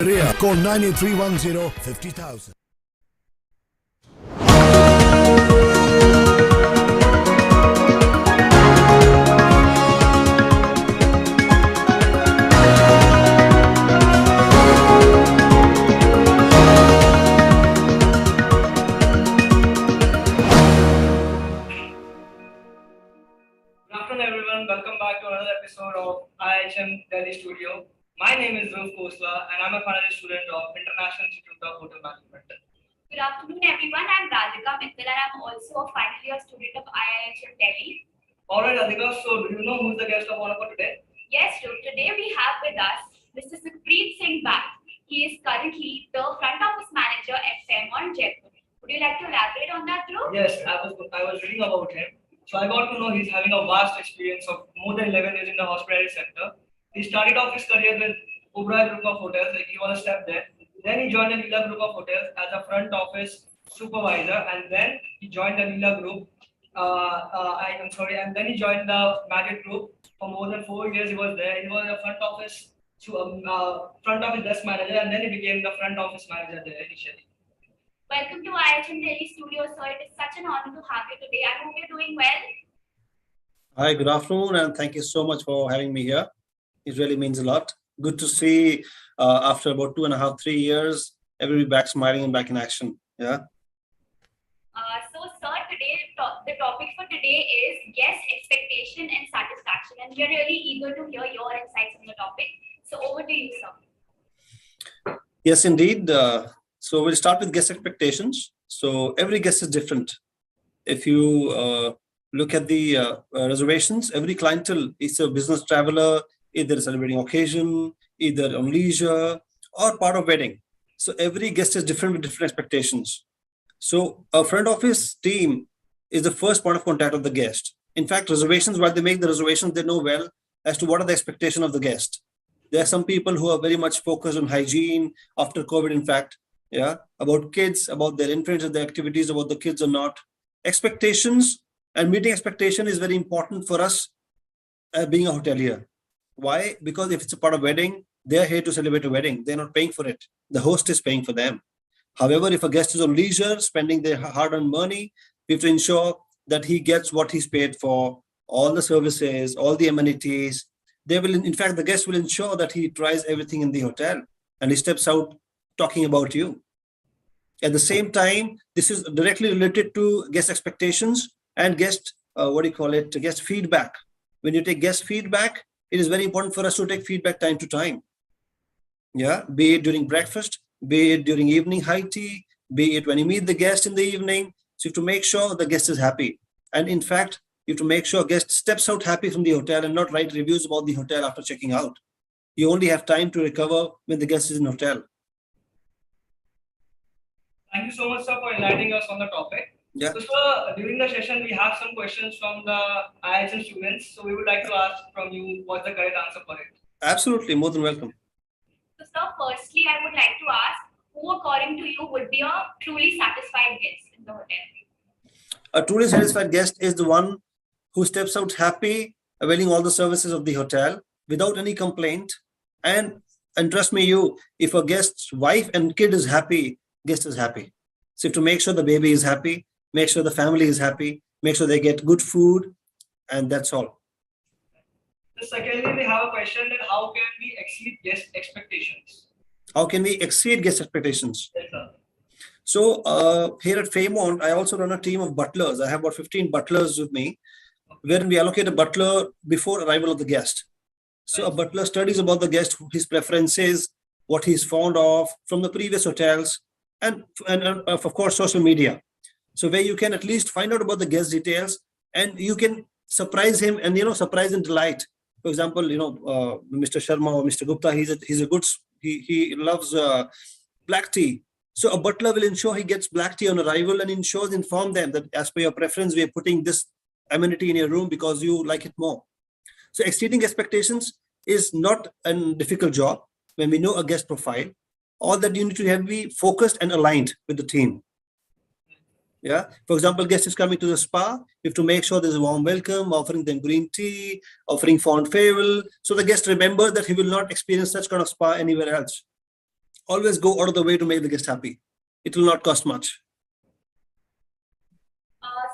Ria, call 98310 50,000. Good afternoon, everyone. Welcome back to another episode of IHM Delhi Studio. My name is Dhruv Khosla, and I'm a final year student of International Institute of Hotel Management. Good afternoon, everyone. I'm Radhika Mittal, and I'm also a final year student of IIHM Delhi. Alright, Radhika, so do you know who's the guest of honor for today? Yes, Dhruv, today we have with us Mr. Sukhpreet Singh back. He is currently the front office manager at Fairmont Jaipur. Would you like to elaborate on that, Dhruv? Yes, I was reading about him. So I got to know he's having a vast experience of more than 11 years in the hospitality sector. He started off his career with Oberoi Group of Hotels, like he was a step there. Then he joined the Leela Group of Hotels as a front office supervisor, and then he joined the Leela Group. And then he joined the Marriott Group for more than 4 years. He was there. He was a front office desk manager, and then he became the front office manager there initially. Welcome to IIHM Delhi Studio, sir. It is such an honor to have you today. I hope you're doing well. Hi, good afternoon, and thank you so much for having me here. It really means a lot. Good to see after about 2.5, 3 years, everybody back smiling and back in action. Yeah. So, sir, today the topic for today is guest expectation and satisfaction, and we are really eager to hear your insights on the topic. So, over to you, sir. Yes, indeed. So we'll start with guest expectations. So every guest is different. If you look at the reservations, every clientele is a business traveler, either celebrating occasion, either on leisure, or part of wedding. So every guest is different with different expectations. So a front office team is the first point of contact of the guest. In fact, reservations, while they make the reservations, they know well as to what are the expectations of the guest. There are some people who are very much focused on hygiene after COVID, in fact, about kids, about their influence of their activities, about the kids or not. Expectations and meeting expectation is very important for us being a hotelier. Why? Because if it's a part of wedding, they're here to celebrate a wedding. They're not paying for it. The host is paying for them. However, if a guest is on leisure, spending their hard-earned money, we have to ensure that he gets what he's paid for, all the services, all the amenities. They will, in fact, the guest will ensure that he tries everything in the hotel and he steps out talking about you. At the same time, this is directly related to guest expectations and guest, guest feedback. When you take guest feedback, it is very important for us to take feedback time to time. Yeah, be it during breakfast, be it during evening high tea, be it when you meet the guest in the evening. So you have to make sure the guest is happy. And in fact, you have to make sure guest steps out happy from the hotel and not write reviews about the hotel after checking out. You only have time to recover when the guest is in hotel. Thank you so much, sir, for enlightening us on the topic. Yeah. So, sir, during the session, we have some questions from the IHM students. So, we would like to ask from you what's the correct answer for it. Absolutely, more than welcome. So, sir, firstly, I would like to ask who, according to you, would be a truly satisfied guest in the hotel? A truly satisfied guest is the one who steps out happy, availing all the services of the hotel without any complaint. And trust me, if a guest's wife and kid is happy, guest is happy. So to make sure the baby is happy, make sure the family is happy, make sure they get good food, and that's all. So secondly, we have a question that how can we exceed guest expectations? How can we exceed guest expectations? Yes, sir. So here at Fairmont, I also run a team of butlers. I have about 15 butlers with me, wherein we allocate a butler before arrival of the guest. So a butler studies about the guest, his preferences, what he's fond of from the previous hotels, and of course, social media. So where you can at least find out about the guest details and you can surprise him and, surprise and delight. For example, Mr. Sharma or Mr. Gupta, he loves black tea. So a butler will ensure he gets black tea on arrival and inform them that as per your preference, we are putting this amenity in your room because you like it more. So exceeding expectations is not a difficult job when we know a guest profile. All that you need to have be focused and aligned with the team. Yeah. For example, guest is coming to the spa. You have to make sure there's a warm welcome, offering them green tea, offering fond farewell. So the guest remembers that he will not experience such kind of spa anywhere else. Always go out of the way to make the guest happy. It will not cost much.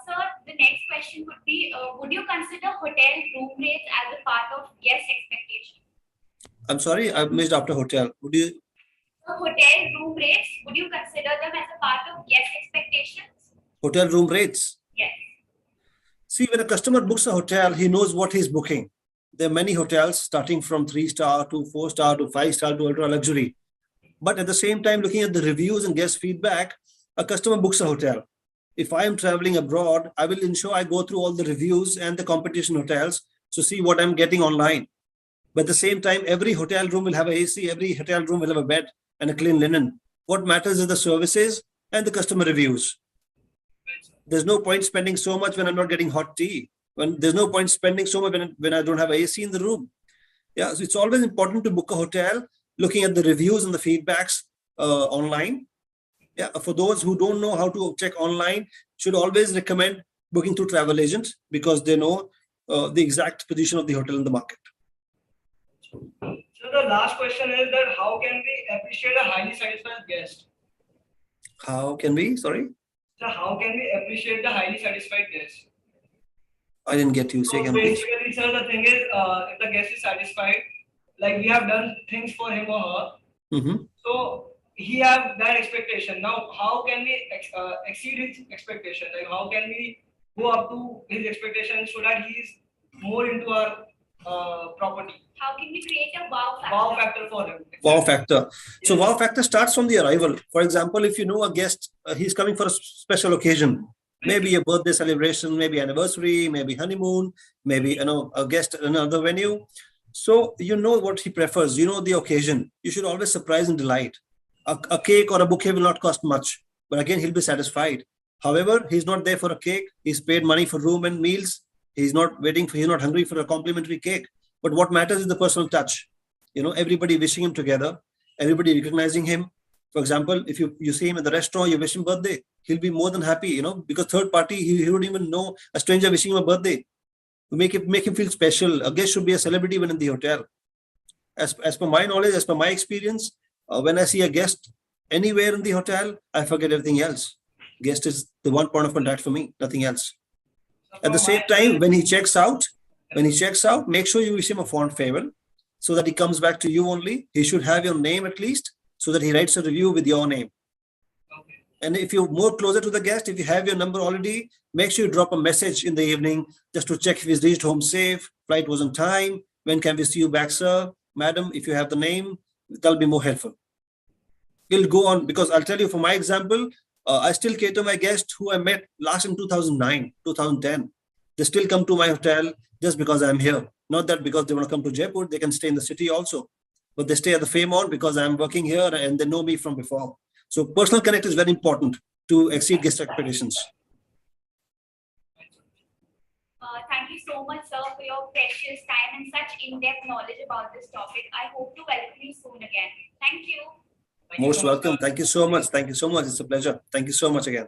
Sir, the next question would be, would you consider hotel room rates as a part of guest expectation? I'm sorry, I missed after hotel. Would you? Hotel room rates, would you consider them as a part of guest expectations? Hotel room rates. Yes. See, when a customer books a hotel, he knows what he's booking. There are many hotels starting from 3-star to 4-star to 5-star to ultra luxury. But at the same time, looking at the reviews and guest feedback, a customer books a hotel. If I am traveling abroad, I will ensure I go through all the reviews and the competition hotels to see what I'm getting online. But at the same time, every hotel room will have a AC, every hotel room will have a bed and a clean linen. What matters is the services and the customer reviews. There's no point spending so much when I'm not getting hot tea. There's no point spending so much when I don't have AC in the room. Yeah, so it's always important to book a hotel, looking at the reviews and the feedbacks online. Yeah, for those who don't know how to check online, should always recommend booking through travel agents because they know the exact position of the hotel in the market. So the last question is that how can we appreciate a highly satisfied guest? How can we? Sorry? So how can we appreciate the highly satisfied guest? I didn't get you. Say So again, please. basically, sir, the thing is, if the guest is satisfied, like we have done things for him or her, Mm-hmm. so he have that expectation. Now, how can we exceed his expectation? Like, how can we go up to his expectation so that he is more into our property? How can we create a wow factor? Wow factor for him. Wow factor. So Yes. wow factor starts from the arrival. For example, if you know a guest, he's coming for a special occasion, maybe a birthday celebration, maybe anniversary, maybe honeymoon, maybe a guest at another venue. So you know what he prefers, you know the occasion. You should always surprise and delight. A cake or a bouquet will not cost much, but again, he'll be satisfied. However, he's not there for a cake. He's paid money for room and meals. He's not hungry for a complimentary cake. But what matters is the personal touch. Everybody wishing him together, everybody recognizing him. For example, if you see him in the restaurant, you wish him birthday, he'll be more than happy, because third party, he wouldn't even know a stranger wishing him a birthday. To make him feel special. A guest should be a celebrity when in the hotel. As per my knowledge, as per my experience, when I see a guest anywhere in the hotel, I forget everything else. Guest is the one point of contact for me, nothing else. At the same time, when he checks out, make sure you wish him a fond farewell so that he comes back to you only. He should have your name at least so that he writes a review with your name. Okay. And if you're more closer to the guest, if you have your number already, make sure you drop a message in the evening just to check if he's reached home safe, flight was on time, when can we see you back, sir, madam, if you have the name, that'll be more helpful. We'll go on because I'll tell you from my example, I still cater my guests who I met last in 2009, 2010. They still come to my hotel just because I'm here. Not that because they want to come to Jaipur, they can stay in the city also. But they stay at the Fairmont because I'm working here and they know me from before. So personal connect is very important to exceed guest expectations. Thank you so much, sir, for your precious time and such in-depth knowledge about this topic. I hope to welcome you soon again. Thank you. Thank you Most so much, welcome. sir. Thank you so much. Thank you so much. It's a pleasure. Thank you so much again.